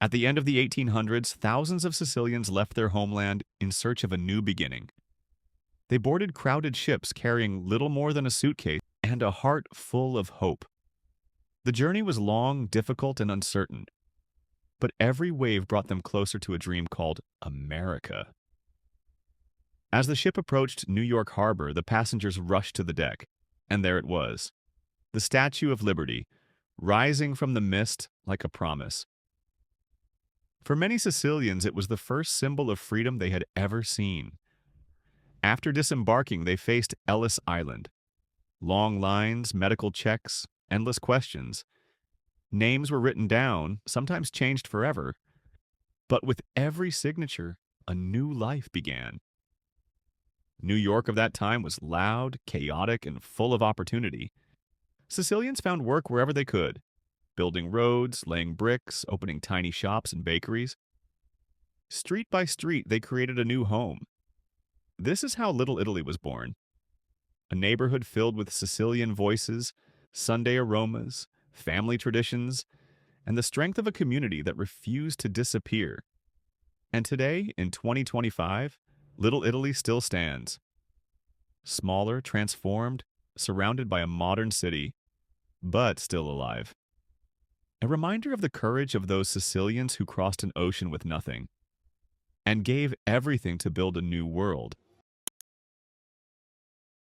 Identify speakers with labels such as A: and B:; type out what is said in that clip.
A: At the end of the 1800s, thousands of Sicilians left their homeland in search of a new beginning. They boarded crowded ships carrying little more than a suitcase and a heart full of hope. The journey was long, difficult, and uncertain, but every wave brought them closer to a dream called America. As the ship approached New York Harbor, the passengers rushed to the deck, and there it was, the Statue of Liberty, rising from the mist like a promise. For many Sicilians, it was the first symbol of freedom they had ever seen. After disembarking, they faced Ellis Island. Long lines, medical checks, endless questions. Names were written down, sometimes changed forever. But with every signature, a new life began. New York of that time was loud, chaotic, and full of opportunity. Sicilians found work wherever they could, building roads, laying bricks, opening tiny shops and bakeries. Street by street, they created a new home. This is how Little Italy was born. A neighborhood filled with Sicilian voices, Sunday aromas, family traditions, and the strength of a community that refused to disappear. And today, in 2025, Little Italy still stands. Smaller, transformed, surrounded by a modern city, but still alive. A reminder of the courage of those Sicilians who crossed an ocean with nothing and gave everything to build a new world.